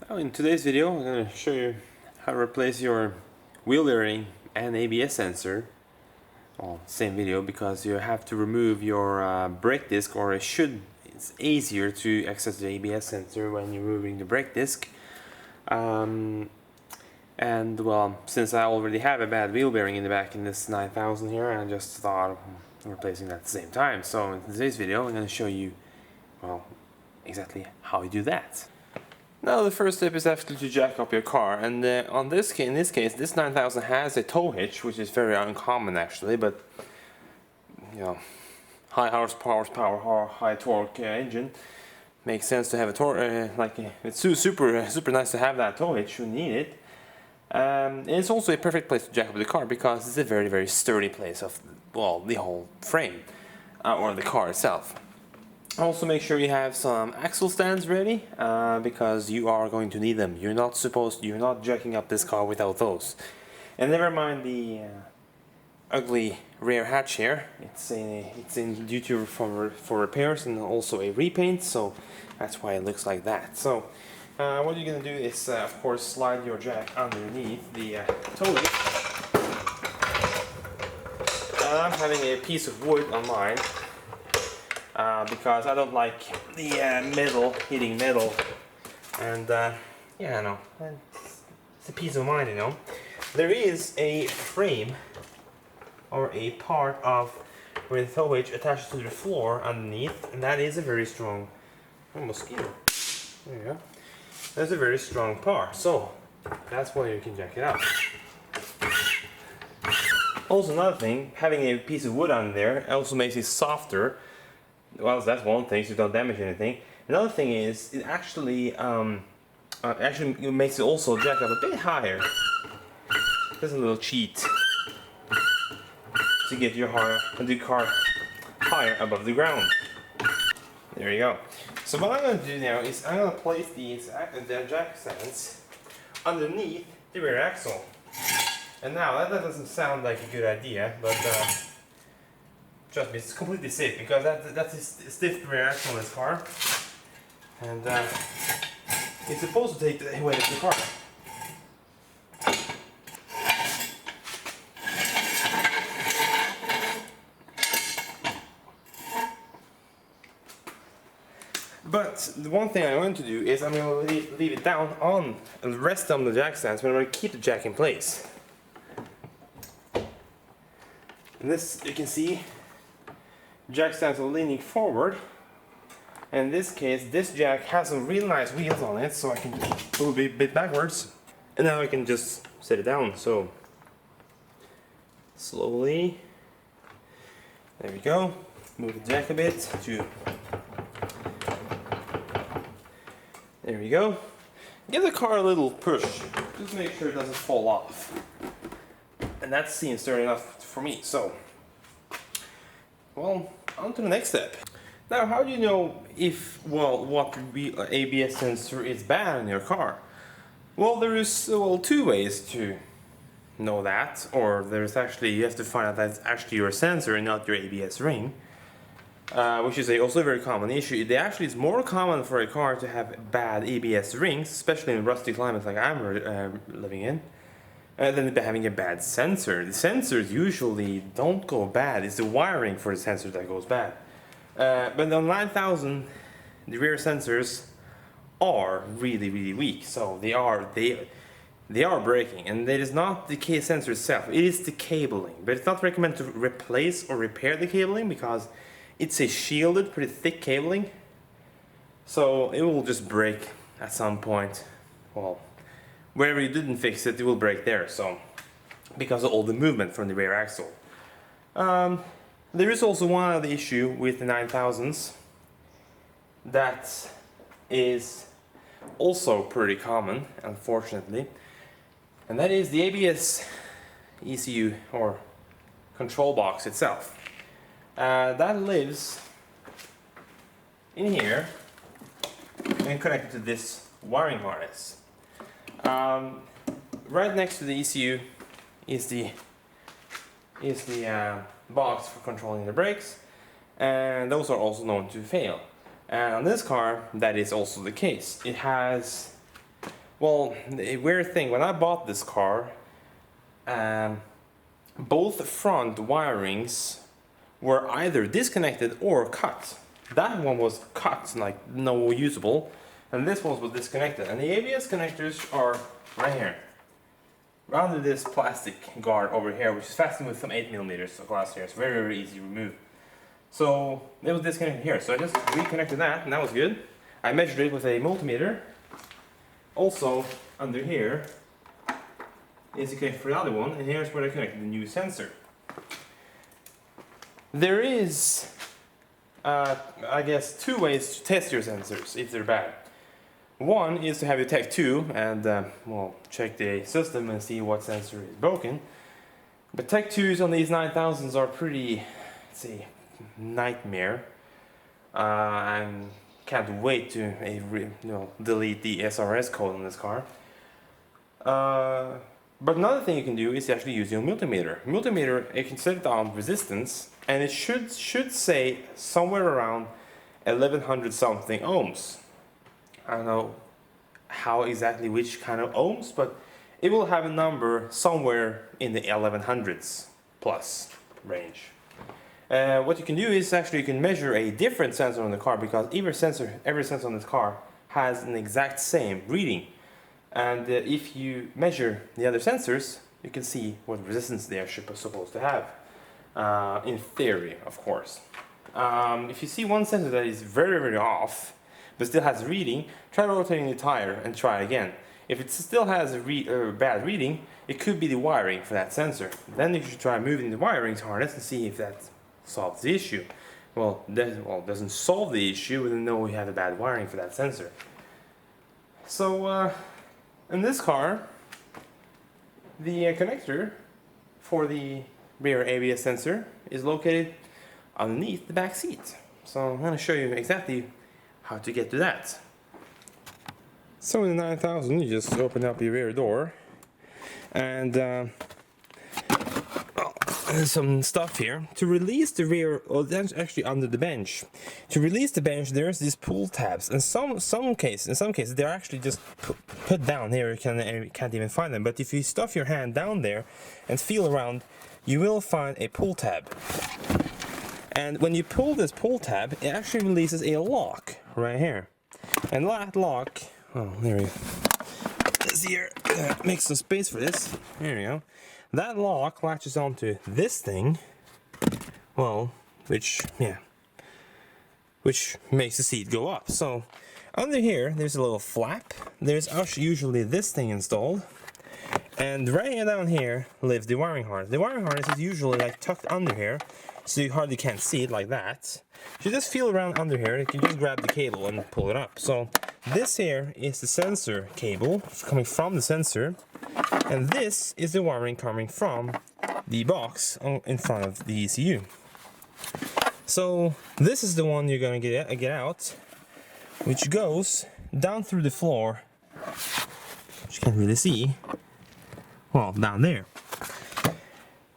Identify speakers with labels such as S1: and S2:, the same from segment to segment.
S1: Now in today's video I'm going to show you how to replace your wheel bearing and ABS sensor. Well, same video, because you have to remove your brake disc, or it's easier to access the ABS sensor when you're removing the brake disc. And well, since I already have a bad wheel bearing in the back in this 9000 here, I just thought of replacing that at the same time. So in today's video I'm going to show you, well, exactly how you do that. Now the first step is actually to jack up your car, and in this case this 9000 has a tow hitch, which is very uncommon actually, but you know, high horsepower, high torque engine makes sense to have a it's super nice to have that tow hitch when you need it. And it's also a perfect place to jack up the car because it's a very sturdy place of, well, the whole frame or the car itself. Also make sure you have some axle stands ready, because you are going to need them. You're not jacking up this car without those. And never mind the ugly rear hatch here. It's due to for repairs and also a repaint, so that's why it looks like that. So what you're gonna do is of course slide your jack underneath the tow lift. I'm having a piece of wood on mine. Because I don't like the metal hitting metal, and yeah, I know, it's a piece of mind, you know. There is a frame or a part of where the tow hitch attaches to the floor underneath, and that is a very strong mosquito. There you go. That's a very strong part, so that's why you can jack it up. Also, another thing, having a piece of wood on there also makes it softer. Well, that's one thing, so you don't damage anything. Another thing is, it actually makes it also jack up a bit higher. There's a little cheat to get your car higher above the ground. There you go. So what I'm going to do now is I'm going to place these jack stands underneath the rear axle. And now that doesn't sound like a good idea, but trust me, it's completely safe, because that's a stiff rear axle in this car, and it's supposed to take the weight of the car. But the one thing I'm going to do is I'm going to leave it down on and rest on the jack stands, but I'm going to keep the jack in place. And this, you can see, jack stands are leaning forward. In this case, this jack has some real nice wheels on it, so I can just move it a bit backwards, and now I can just set it down. So slowly, there we go. Move the jack a bit to, there we go. Give the car a little push, just make sure it doesn't fall off. And that seems sturdy enough for me. So, well, on to the next step. Now, how do you know if, well, what ABS sensor is bad in your car? Well, there is, well, two ways to know that, or there's actually, you have to find out that it's actually your sensor and not your ABS ring, which is also a very common issue. Actually, it's more common for a car to have bad ABS rings, especially in rusty climates like I'm living in, than having a bad sensor. The sensors usually don't go bad, it's the wiring for the sensor that goes bad. But on 9000, the rear sensors are really weak, so they are breaking, and it is not the sensor itself, it is the cabling. But it's not recommended to replace or repair the cabling, because it's a shielded, pretty thick cabling, so it will just break at some point. Well, wherever you didn't fix it, it will break there, so because of all the movement from the rear axle. There is also one other issue with the 9000s that is also pretty common, unfortunately, and that is the ABS ECU, or control box itself. That lives in here and connected to this wiring harness. Right next to the ECU is the box for controlling the brakes, and those are also known to fail. And on this car, that is also the case. It has Well, the weird thing, when I bought this car, both front wirings were either disconnected or cut. That one was cut, like no usable, and this one was disconnected. And the ABS connectors are right here, under this plastic guard over here, which is fastened with some 8mm of glass here. It's very, very easy to remove. So it was disconnected here, so I just reconnected that, and that was good. I measured it with a multimeter. Also, under here is the connector for the other one, and here's where I connected the new sensor. There is, I guess, two ways to test your sensors if they're bad. One is to have your Tech 2 and well, check the system and see what sensor is broken. But Tech 2s on these 9000s are pretty, let's see, nightmare. I can't wait to delete the SRS code on this car. But another thing you can do is actually use your multimeter. Multimeter, you can set it on resistance, and it should say somewhere around 1100 something ohms. I don't know how exactly which kind of ohms, but it will have a number somewhere in the 1100s plus range. What you can do is actually you can measure a different sensor on the car, because every sensor on this car has an exact same reading. And if you measure the other sensors, you can see what resistance they are supposed to have. In theory, of course. If you see one sensor that is very, very off, but still has a reading, try rotating the tire and try again. If it still has a bad reading, it could be the wiring for that sensor. Then you should try moving the wiring harness and see if that solves the issue. Well, it doesn't solve the issue, we know we have a bad wiring for that sensor. So, in this car, the connector for the rear ABS sensor is located underneath the back seat. So I'm going to show you exactly how to get to that. So in the 9000, you just open up your rear door, and there's some stuff here. To release the rear, well, that's actually under the bench. To release the bench, there's these pull tabs, and in some cases, they're actually just put down here. You can't even find them. But if you stuff your hand down there and feel around, you will find a pull tab. And when you pull this pull tab, it actually releases a lock right here. And that lock, oh, there we go. This here, make some space for this. There we go. That lock latches onto this thing, well, which makes the seat go up. So under here, there's a little flap. There's usually this thing installed. And right down here lives the wiring harness. The wiring harness is usually like tucked under here, so you hardly can't see it like that. You just feel around under here, you can just grab the cable and pull it up. So this here is the sensor cable coming from the sensor, and this is the wiring coming from the box in front of the ECU. So this is the one you're gonna get out, which goes down through the floor, which you can't really see. Well, down there.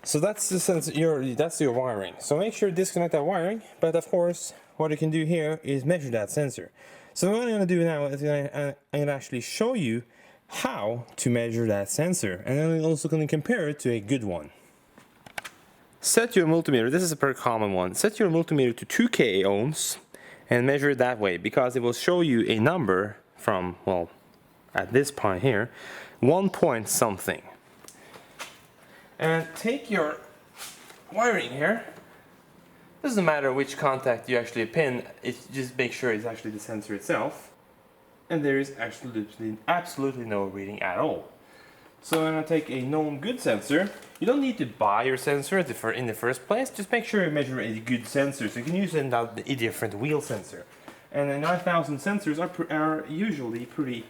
S1: So that's the sensor, that's your wiring. So make sure to disconnect that wiring, but of course, what you can do here is measure that sensor. So what I'm going to do now is I'm going to actually show you how to measure that sensor, and then I'm also going to compare it to a good one. Set your multimeter, this is a very common one, set your multimeter to 2K ohms and measure it that way, because it will show you a number from, well, at this point here, 1 point something. And take your wiring here. Doesn't matter which contact you actually pin, just make sure it's actually the sensor itself. And there is absolutely no reading at all. So I'm going to take a known good sensor. You don't need to buy your sensor in the first place. Just make sure you measure a good sensor, so you can use a different wheel sensor. And the 9000 sensors are usually pretty,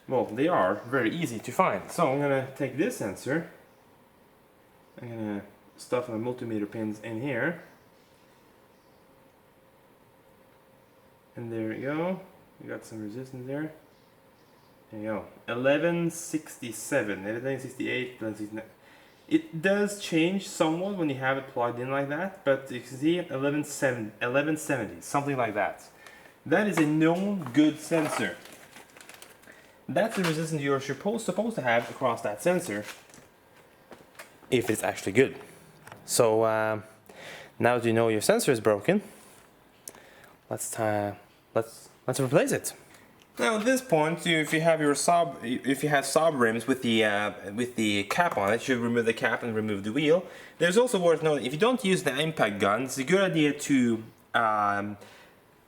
S1: well, they are very easy to find. So I'm going to take this sensor. I'm going to stuff my multimeter pins in here. And there we go. We got some resistance there. There you go. 1167, 1168, 1169. It does change somewhat when you have it plugged in like that, but you can see 1170, something like that. That is a known good sensor. that's the resistance you're supposed to have across that sensor, if it's actually good. So now that you know your sensor is broken, let's replace it. Now at this point, if you have Saab rims with the cap on it, you should remove the cap and remove the wheel. There's also worth noting, if you don't use the impact gun, it's a good idea to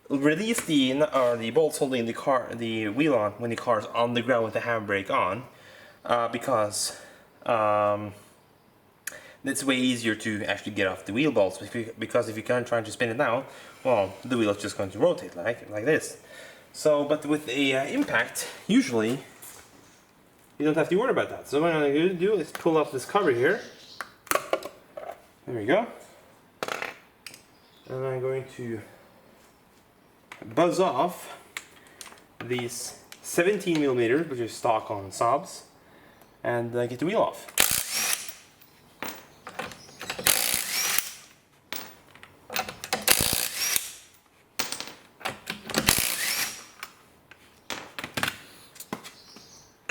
S1: release the bolts holding the wheel on when the car is on the ground with the handbrake on, because it's way easier to actually get off the wheel bolts, because if you can't try to spin it now, well, the wheel is just going to rotate like this. So, but with a impact, usually you don't have to worry about that. So what I'm going to do is pull up this cover here. There we go. And I'm going to buzz off these 17mm, which is stock on Saabs, and get the wheel off.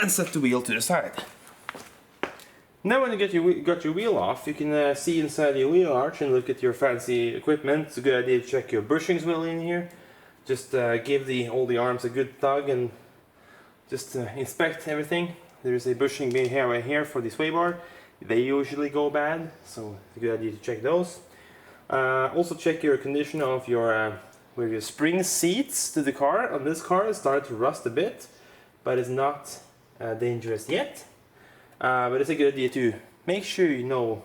S1: And set the wheel to the side. Now when you got your wheel off, you can see inside your wheel arch and look at your fancy equipment. It's a good idea to check your bushings well in here. Just give all the arms a good tug and just inspect everything. There's a bushing being here right here for the sway bar. They usually go bad, so it's a good idea to check those. Also check your condition of where your spring seats to the car. On this car, it started to rust a bit, but it's not dangerous yet. But it's a good idea to make sure you know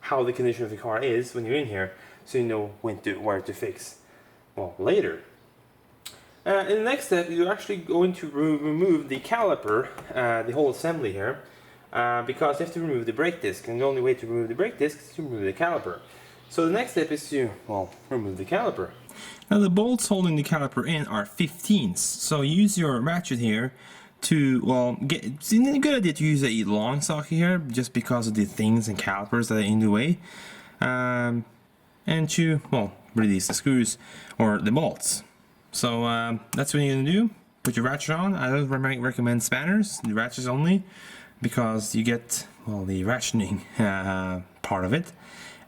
S1: how the condition of the car is when you're in here, so you know where to fix, well, later. In the next step, you're actually going to remove the caliper, the whole assembly here, because you have to remove the brake disc, and the only way to remove the brake disc is to remove the caliper. So the next step is to, well, remove the caliper. Now the bolts holding the caliper in are 15s, so use your ratchet here to, well, it's a good idea to use a long socket here, just because of the things and calipers that are in the way, and to, well, release the screws or the bolts. So that's what you're going to do. Put your ratchet on. I don't recommend spanners, the ratchets only, because you get, well, the ratcheting part of it.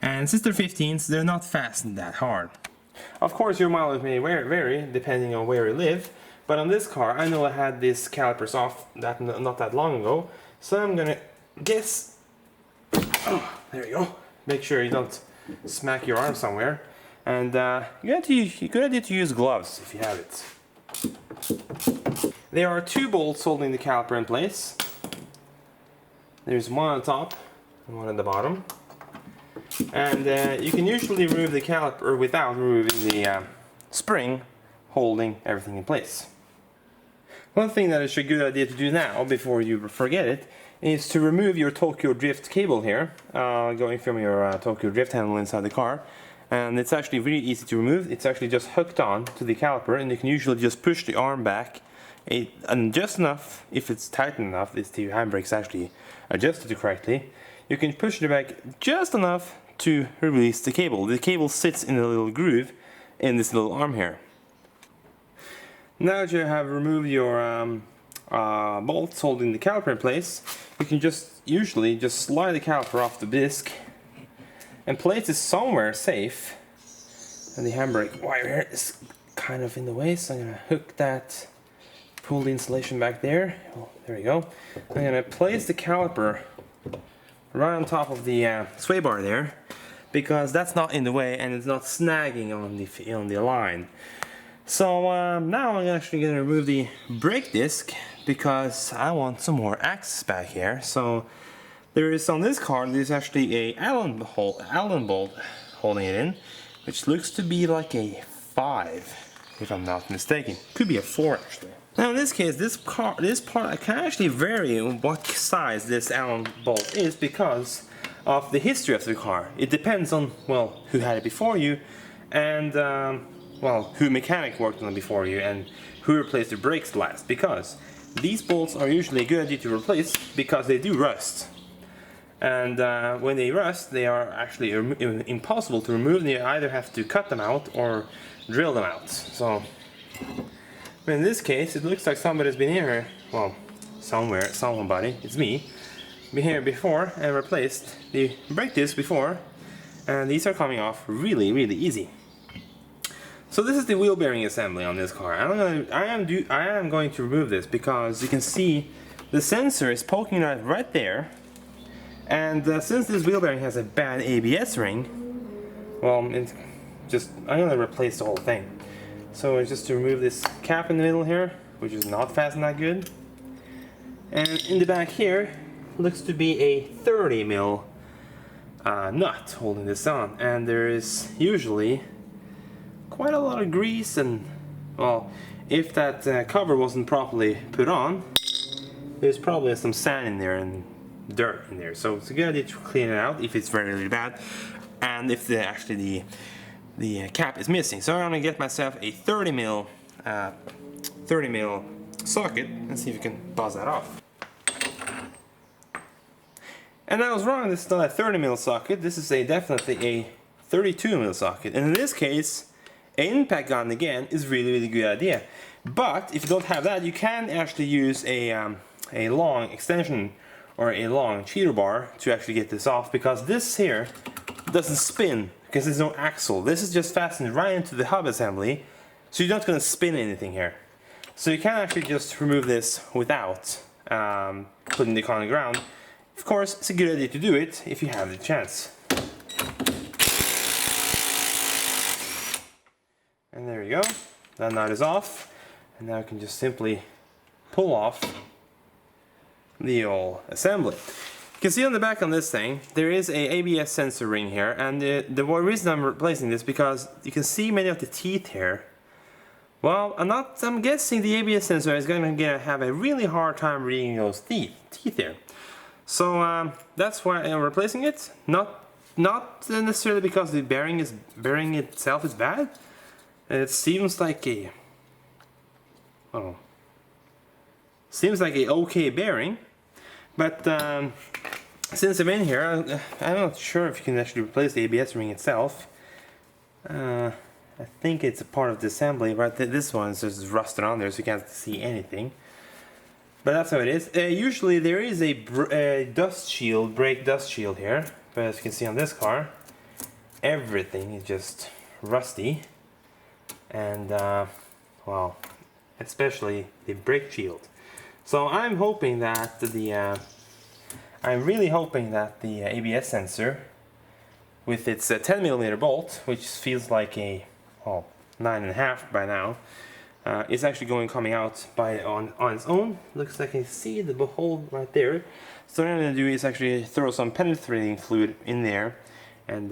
S1: And since they're 15s, they're not fastened that hard. Of course, your mileage may vary depending on where you live. But on this car, I know I had these calipers off not that long ago, so I'm gonna guess. Oh, there you go. Make sure you don't smack your arm somewhere, and good idea to use gloves if you have it. There are two bolts holding the caliper in place. There's one on top and one at the bottom, and you can usually remove the caliper without removing the spring holding everything in place. One thing that is a good idea to do now, before you forget it, is to remove your Tokyo Drift cable here, going from your Tokyo Drift handle inside the car. And it's actually really easy to remove. It's actually just hooked on to the caliper, and you can usually just push the arm back, and just enough, if it's tight enough, if the handbrake's actually adjusted correctly, you can push it back just enough to release the cable. The cable sits in a little groove in this little arm here. Now that you have removed your bolts holding the caliper in place, you can usually just slide the caliper off the disc and place it somewhere safe. And the handbrake wire is kind of in the way, so I'm going to hook that, pull the insulation back there. Oh, there we go. I'm going to place the caliper right on top of the sway bar there, because that's not in the way and it's not snagging on the line. So now I'm actually going to remove the brake disc, because I want some more axis back here. So there is, on this car, there's actually a Allen bolt holding it in, which looks to be like a 5, if I'm not mistaken. Could be a 4 actually. Now in this case, this part I can actually vary what size this Allen bolt is, because of the history of the car. It depends on, well, who had it before you, and well, who mechanic worked on it before you, and who replaced the brakes last, because these bolts are usually a good idea to replace, because they do rust. And when they rust, they are actually impossible to remove. You either have to cut them out or drill them out. So in this case, it looks like somebody's been here well, somebody, it's me, been here before and replaced the brake disc before, and these are coming off really easy. So this is the wheel bearing assembly on this car. I am going to remove this because you can see the sensor is poking out right there, and since this wheel bearing has a bad ABS ring, well, I'm gonna replace the whole thing. So it's just to remove this cap in the middle here, which is not fastened that good, and in the back here looks to be a 30 mil nut holding this on, and there is usually quite a lot of grease, and well, if that cover wasn't properly put on, there's probably some sand in there and dirt in there, so it's a good idea to clean it out if it's very bad, and if the cap is missing. So I'm gonna get myself a 30 mil socket and see if we can buzz that off. And I was wrong, this is not a 30 mil socket, this is definitely a 32 mil socket, and in this case an impact gun again is really good idea. But if you don't have that, you can actually use a long extension or a long cheater bar to actually get this off, because this here doesn't spin because there's no axle. This is just fastened right into the hub assembly, so you're not going to spin anything here. So you can actually just remove this without putting the car on the ground. Of course, it's a good idea to do it if you have the chance. And there you go, that nut is off, and now I can just simply pull off the old assembly. You can see on the back on this thing, there is a ABS sensor ring here, and the reason I'm replacing this because you can see many of the teeth here. Well, I'm guessing the ABS sensor is going to have a really hard time reading those teeth here. So that's why I'm replacing it. Not necessarily because the bearing itself is bad. It seems like a okay bearing, but since I'm in here, I'm not sure if you can actually replace the ABS ring itself. I think it's a part of the assembly, but this one is just rusted on there, so you can't see anything. But that's how it is. Usually there is a brake dust shield here, but as you can see on this car, everything is just rusty. And well, especially the brake shield. So I'm hoping that I'm really hoping that the ABS sensor, with its 10mm bolt, which feels like a 9.5 by now, is actually coming out on its own. Looks like I see the hole right there. So what I'm going to do is actually throw some penetrating fluid in there and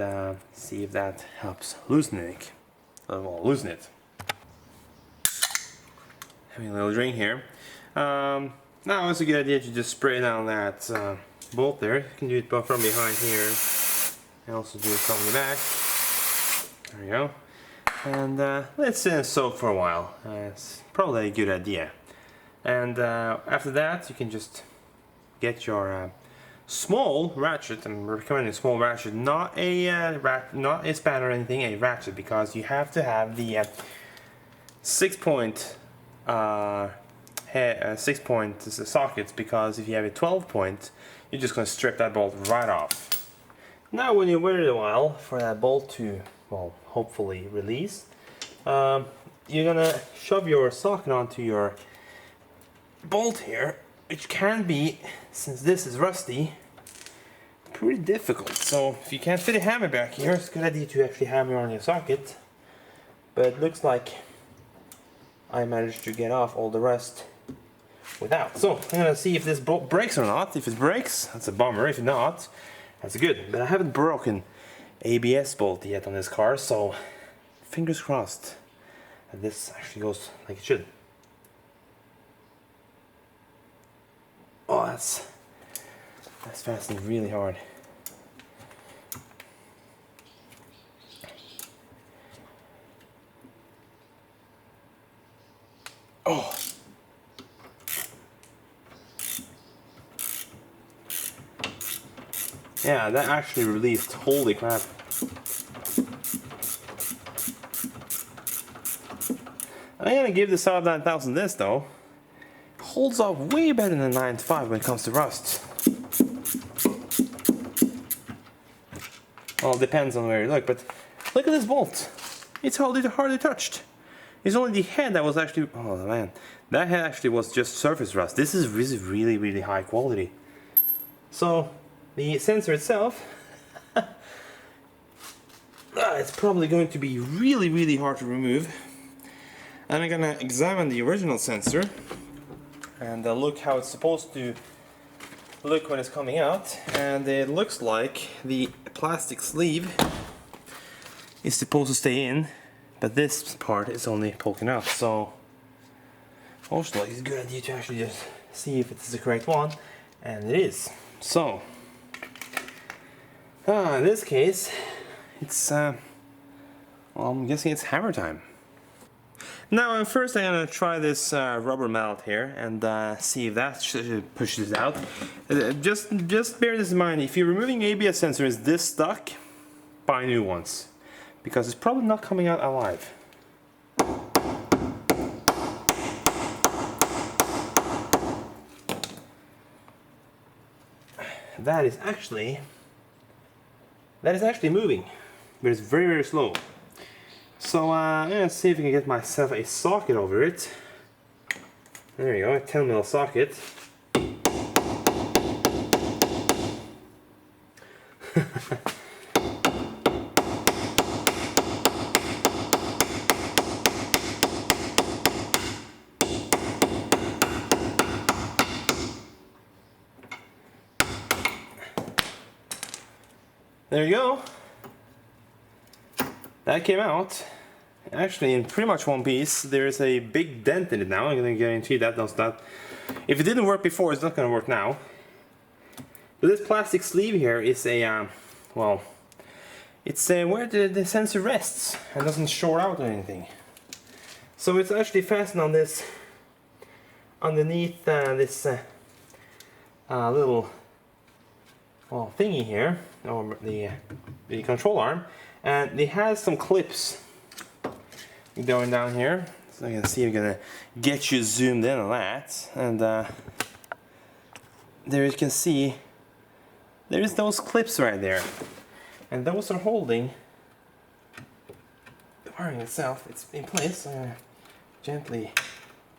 S1: see if that helps loosen it. Loosen it. Having a little drink here. Now it's a good idea to just spray down that bolt there. You can do it from behind here, and also do it from the back. There we go. And let's soak for a while. It's probably a good idea. And after that, you can just get your small ratchet. I'm recommending a small ratchet, not a spanner or anything, a ratchet, because you have to have the 6-point sockets, because if you have a 12-point, you're just going to strip that bolt right off. Now when you wait a while for that bolt to, well, hopefully release, you're going to shove your socket onto your bolt here, which can be, since this is rusty, pretty difficult. So if you can't fit a hammer back here, it's a good idea to actually hammer on your socket. But it looks like I managed to get off all the rest without. So I'm gonna see if this bolt breaks or not. If it breaks, that's a bummer. If not, that's good. But I haven't broken ABS bolt yet on this car, so fingers crossed that this actually goes like it should. Oh, that's fastened really hard. Oh. Yeah, that actually released. Holy crap. I'm gonna give the Saab 9000 this though. holds up way better than 9-5 when it comes to rust. Well, it depends on where you look, but look at this bolt. It's hardly touched. It's only the head that was actually, oh man, that head actually was just surface rust. This is really, really high quality. So, the sensor itself, it's probably going to be really hard to remove. And I'm gonna examine the original sensor and look how it's supposed to look when it's coming out. And it looks like the plastic sleeve is supposed to stay in, but this part is only poking out. So also it's a good idea to actually just see if it's the correct one, and it is. So in this case it's well, I'm guessing it's hammer time. Now first I'm gonna try this rubber mallet here and see if that pushes it out. Just bear this in mind, if you're removing ABS sensors this stuck, buy new ones, because it's probably not coming out alive. That is actually moving, but it's very slow. So I'm gonna see if I can get myself a socket over it. There you go, a 10mm socket. There you go. That came out. Actually, in pretty much one piece. There is a big dent in it now. I'm gonna guarantee that does that. If it didn't work before, it's not gonna work now. But this plastic sleeve here is a well, it's where the sensor rests and doesn't shore out or anything. So it's actually fastened on this underneath this little thingy here, or the control arm, and it has some clips going down here. So I can see I'm gonna get you zoomed in on that, and there you can see there's those clips right there, and those are holding the wiring itself. It's in place. I'm gonna gently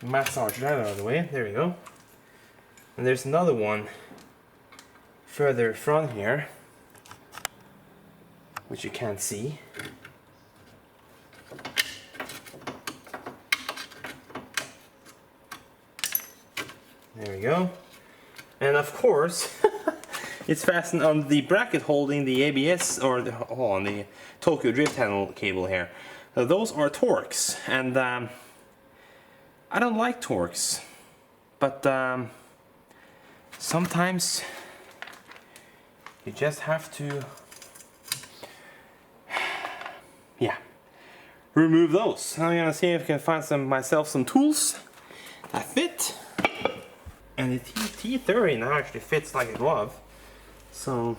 S1: massage that out of the way. There you go. And there's another one further front here, which you can't see. There we go. And of course, it's fastened on the bracket holding the ABS, or on the Tokyo Drift handle cable here. Now, those are Torx, and I don't like Torx, but sometimes you just have to, remove those. I'm gonna see if I can find myself some tools that fit. And the T30 now actually fits like a glove. So,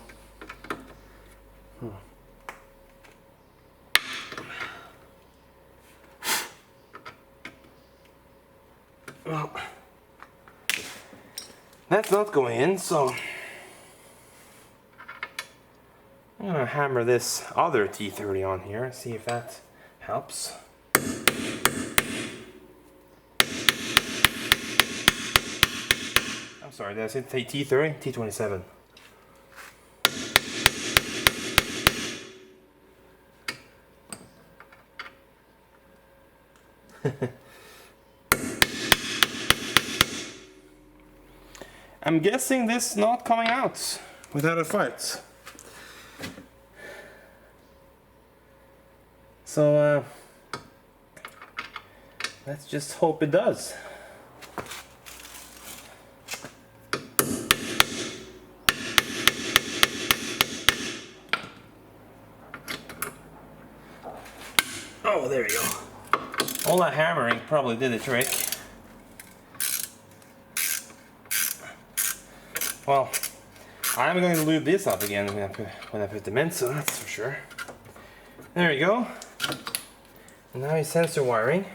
S1: well, that's not going in, so I'm gonna hammer this other T30 on here and see if that helps. I'm sorry, did I say T30? T27. I'm guessing this is not coming out without a fight. So let's just hope it does. Oh, there we go. All that hammering probably did the trick. Well, I'm going to lube this up again when I put them in, so that's for sure. There you go. And now your sensor wiring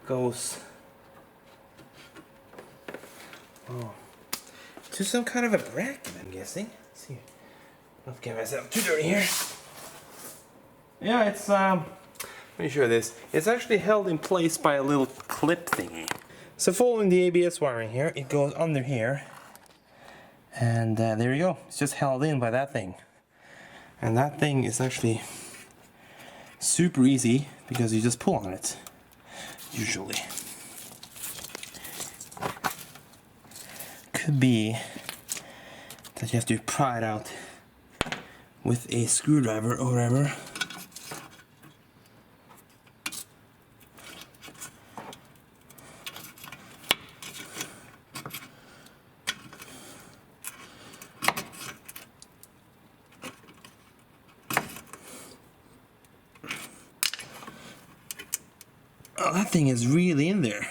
S1: goes Oh, to some kind of a bracket, I'm guessing. Let's see. Not get myself too dirty here. Yeah, it's let me show you this. It's actually held in place by a little clip thingy. So following the ABS wiring here, it goes under here. And there you go. It's just held in by that thing. And that thing is actually super easy because you just pull on it, usually. Could be that you have to pry it out with a screwdriver or whatever. Oh, that thing is really in there.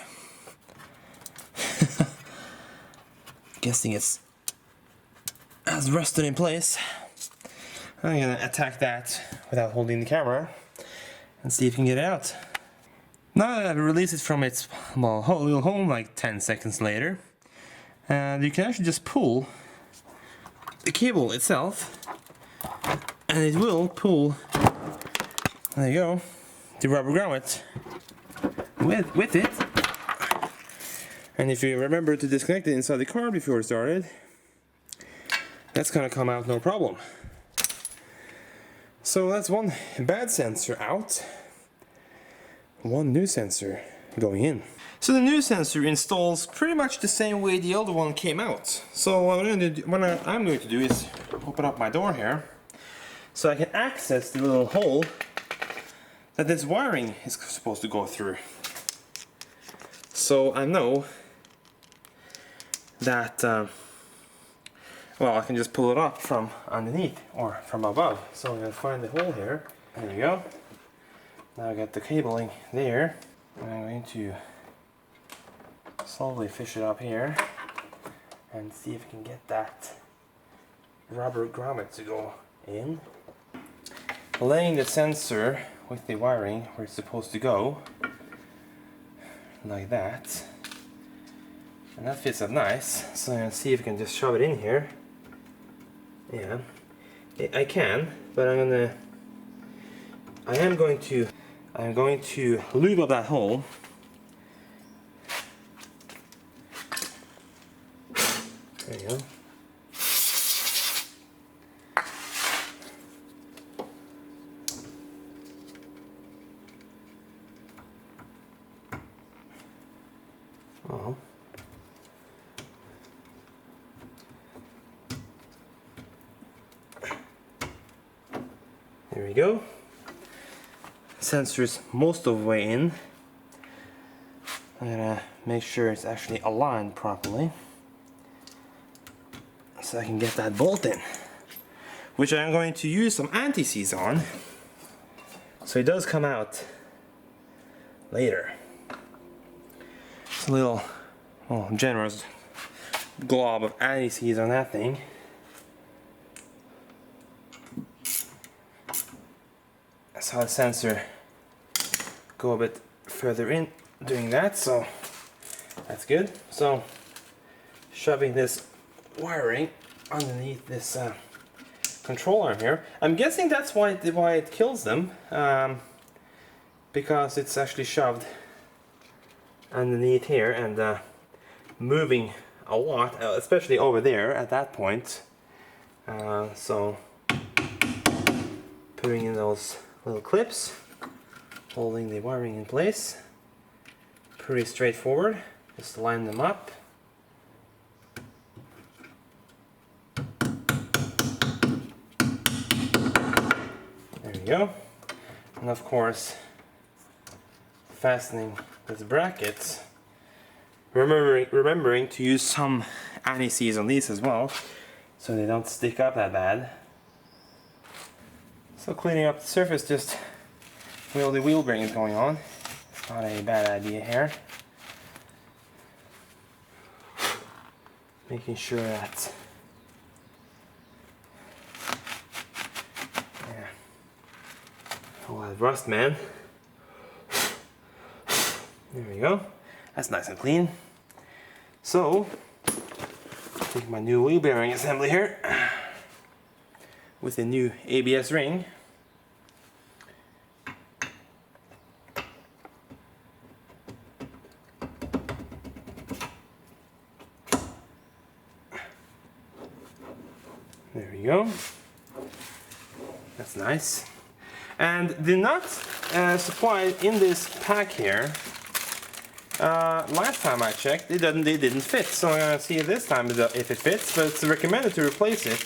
S1: Guessing it's has rusted in place. I'm gonna attack that without holding the camera and see if we can get it out. Now that I've released it from its little home like 10 seconds later, and you can actually just pull the cable itself, and it will pull. There you go, the rubber grommet with it. And if you remember to disconnect it inside the car before it started, that's gonna come out no problem. So that's one bad sensor out, one new sensor going in. So the new sensor installs pretty much the same way the old one came out. So what I'm going to do is open up my door here, so I can access the little hole that this wiring is supposed to go through. So I know that, well, I can just pull it up from underneath or from above. So I'm going to find the hole here. There we go. Now I got the cabling there. And I'm going to slowly fish it up here and see if I can get that rubber grommet to go in. Laying the sensor with the wiring where it's supposed to go, like that. And that fits up nice, so I'm going to see if I can just shove it in here. Yeah, I can, but I'm going to lube up that hole. There you go. Oh. There we go. Sensor's most of the way in. I'm gonna make sure it's actually aligned properly, so I can get that bolt in, which I'm going to use some anti-seize on, so it does come out later. It's a little generous glob of anti-seize on that thing. I saw the sensor go a bit further in doing that, so that's good. So shoving this wiring underneath this control arm here. I'm guessing that's why it kills them, because it's actually shoved underneath here and moving a lot, especially over there at that point. So putting in those little clips, holding the wiring in place. Pretty straightforward. Just line them up. There we go. And of course, fastening this bracket. Remembering to use some anti-seize on these as well, so they don't stick up that bad. So cleaning up the surface just while the wheel bearing is going on. Not a bad idea here. Making sure that all that rust, man. There we go. That's nice and clean. So take my new wheel bearing assembly here with the new ABS ring. There we go. That's nice. And the nuts supplied in this pack here, last time I checked, they didn't fit. So I'm gonna see this time if it fits, but it's recommended to replace it.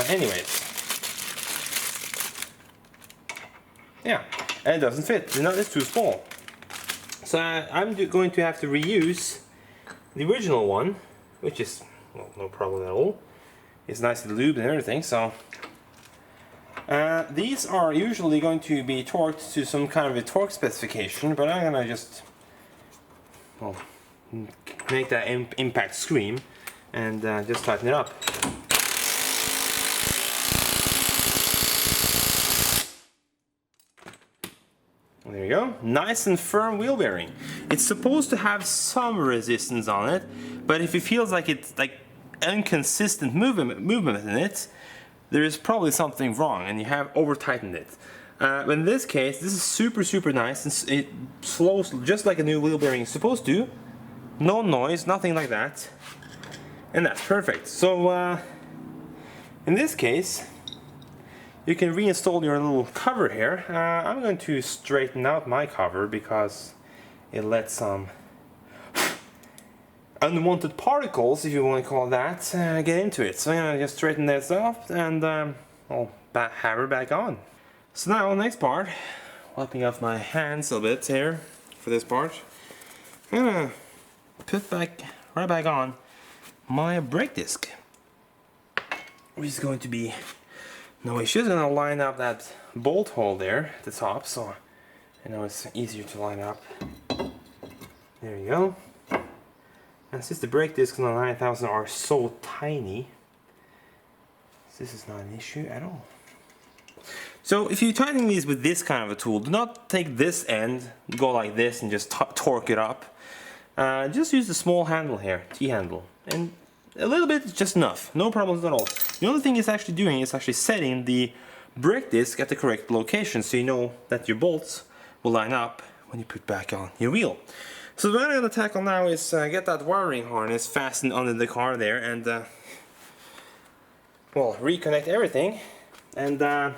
S1: Anyways. Yeah, and it doesn't fit. The nut is too small. So I'm going to have to reuse the original one, which is, well, no problem at all. It's nicely lubed and everything, so these are usually going to be torqued to some kind of a torque specification, but I'm gonna just, well, make that impact scream and just tighten it up. There you go, nice and firm wheel bearing. It's supposed to have some resistance on it, but if it feels like it's like inconsistent movement in it, there is probably something wrong and you have over tightened it. But in this case, this is super nice, and it flows just like a new wheel bearing is supposed to. No noise, nothing like that, and that's perfect. So in this case, you can reinstall your little cover here. I'm going to straighten out my cover because it lets some unwanted particles, if you want to call it that, get into it. So I'm going to just straighten this up and I'll have her back on. So now, next part, wiping off my hands a bit here for this part. I'm going to put right back on my brake disc, which is going to be no issues. And I'll line up that bolt hole there at the top, so I know it's easier to line up. There you go. And since the brake discs on the 9000 are so tiny, this is not an issue at all. So if you're tightening these with this kind of a tool, do not take this end, go like this and just torque it up. Just use the small handle here, T-handle, and a little bit is just enough, no problems at all. The only thing it's actually doing is actually setting the brake disc at the correct location, so you know that your bolts will line up when you put back on your wheel. So what I'm going to tackle now is get that wiring harness fastened under the car there and well, reconnect everything. And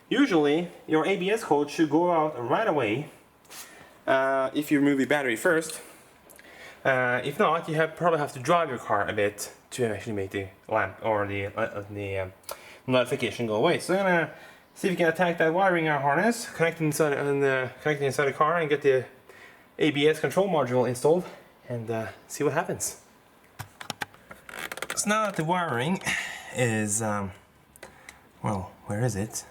S1: usually your ABS code should go out right away if you remove the battery first. If not, you probably have to drive your car a bit to actually make the lamp or the notification go away. So I'm going to see if we can attack that wiring harness, connect it inside the car and get the ABS control module installed and see what happens. So now that the wiring is, well, where is it?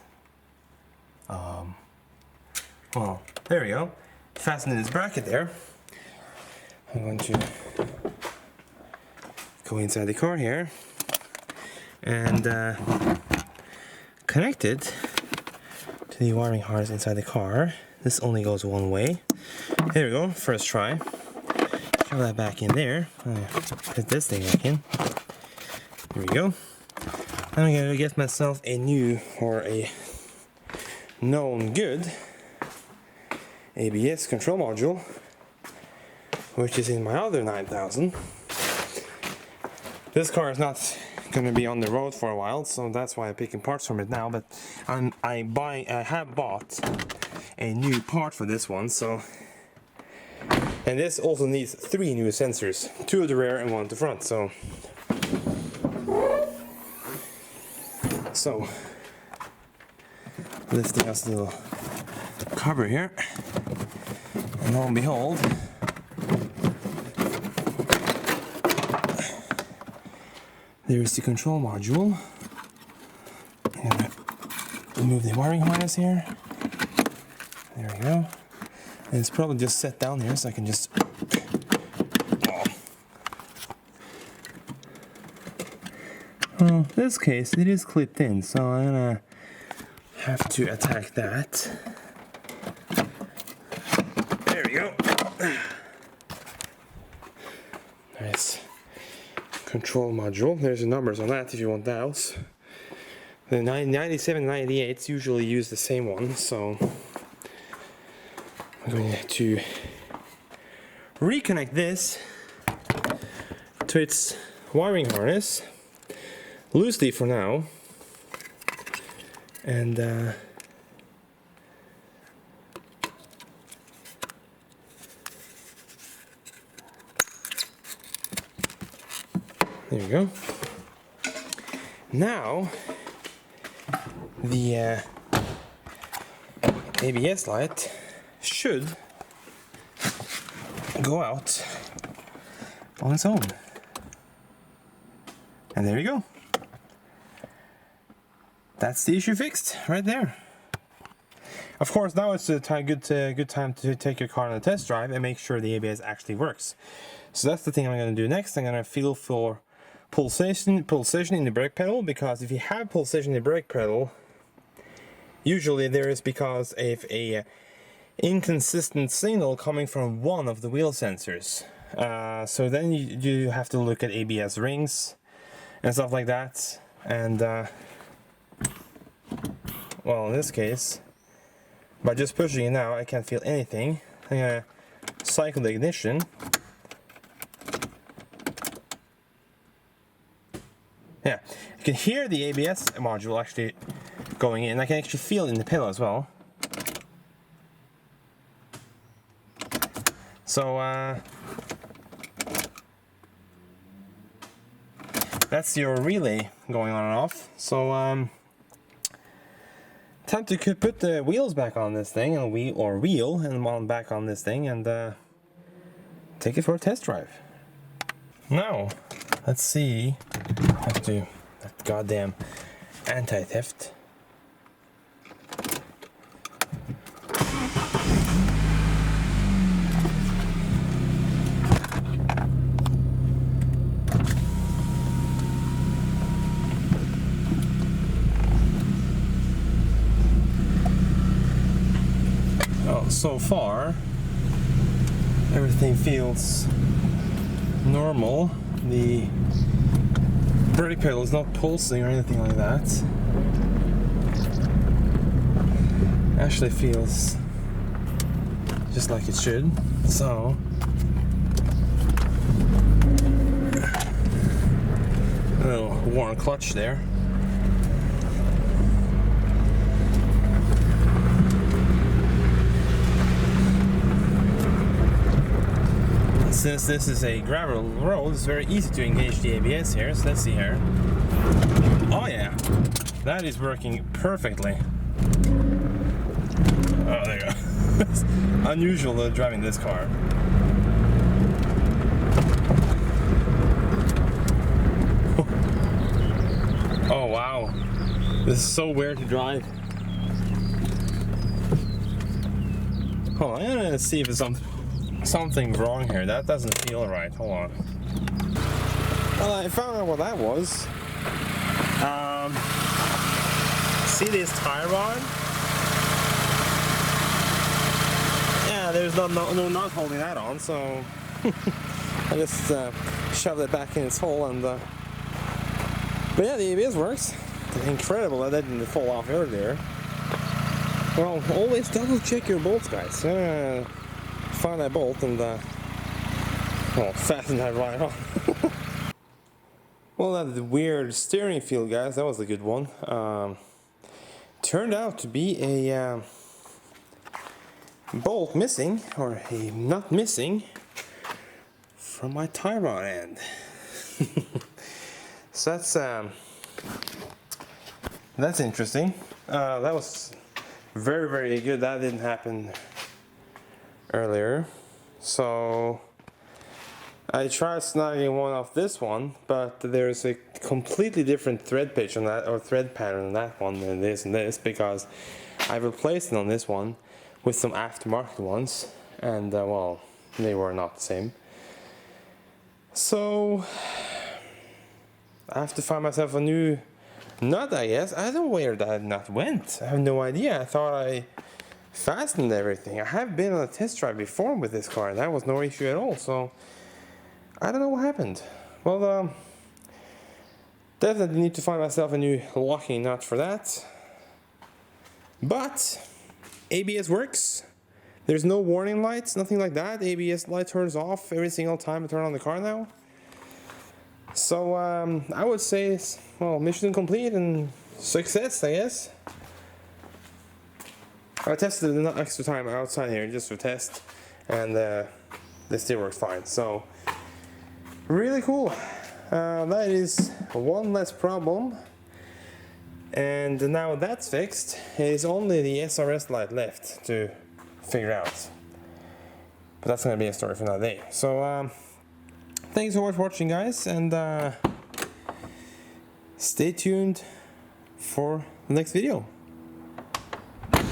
S1: Well, there we go. Fastened in this bracket there. I'm going to go inside the car here and connect it to the wiring harness inside the car. This only goes one way. There we go, first try. Throw that back in there. Put this thing back in. There we go. I'm gonna get myself a new or a known good ABS control module, which is in my other 9000. This car is not going to be on the road for a while, so that's why I'm picking parts from it now. But I have bought a new part for this one, so. And this also needs 3 new sensors, 2 at the rear and 1 at the front. So lifting us a little cover here, and lo and behold, there's the control module. I'm gonna remove the wiring harness here. There we go. And it's probably just set down here, so I can just. Well, in this case, it is clipped in, so I'm gonna have to attack that. There we go. Nice. control module. There's the numbers on that if you want those. The 97 and 98s usually use the same one, so I'm going to reconnect this to its wiring harness loosely for now, and there we go. Now the ABS light should go out on its own. And there you go. That's the issue fixed right there. Of course, now it's a good time to take your car on a test drive and make sure the ABS actually works. So that's the thing I'm going to do next. I'm going to feel for pulsation in the brake pedal, because if you have pulsation in the brake pedal, usually there is because of a inconsistent signal coming from one of the wheel sensors. So then you have to look at ABS rings and stuff like that, and well, in this case, by just pushing it now, I can't feel anything. I'm gonna cycle the ignition. Yeah, you can hear the ABS module actually going in. I can actually feel it in the pedal as well. So that's your relay going on and off. So time to put the wheels back on this thing, and wheel and one back on this thing, and take it for a test drive. Now, let's see. I have to that goddamn anti-theft. So far, everything feels normal. The brake pedal is not pulsing or anything like that. Actually feels just like it should. So a little worn clutch there. Since this is a gravel road, it's very easy to engage the ABS here, so let's see here. Oh yeah, that is working perfectly. Oh, there you go. It's unusual driving this car. Oh wow, this is so weird to drive. Hold on, I'm gonna see if it's something wrong here. That doesn't feel right. Hold on. Well, I found out what that was. See this tie rod? Yeah, there's no nut holding that on, so I just shoved it back in its hole, and but yeah, the ABS works. It's incredible that didn't fall off earlier. Well, always double check your bolts, guys. Find that bolt and well, fasten that right on. Well, that weird steering feel, guys, that was a good one. Turned out to be a bolt missing, or a nut missing from my tie rod end. So that's interesting. That was very, very good. That didn't happen earlier. So I tried snagging one off this one, but there's a completely different thread pitch on that, or thread pattern on that one than this and this, because I replaced it on this one with some aftermarket ones, and well, they were not the same. So I have to find myself a new nut, I guess. I don't know where that nut went. I have no idea. I thought I fastened everything. I have been on a test drive before with this car, and that was no issue at all, so I don't know what happened. Well, Definitely need to find myself a new locking nut for that. But ABS works. There's no warning lights, nothing like that. ABS light turns off every single time I turn on the car now. So I would say, well, mission complete and success, I guess. I tested the extra time outside here just for test, and this still works fine. So really cool. That is one less problem. And now that's fixed, it's only the SRS light left to figure out. But that's going to be a story for another day. So thanks so much for watching, guys, and stay tuned for the next video.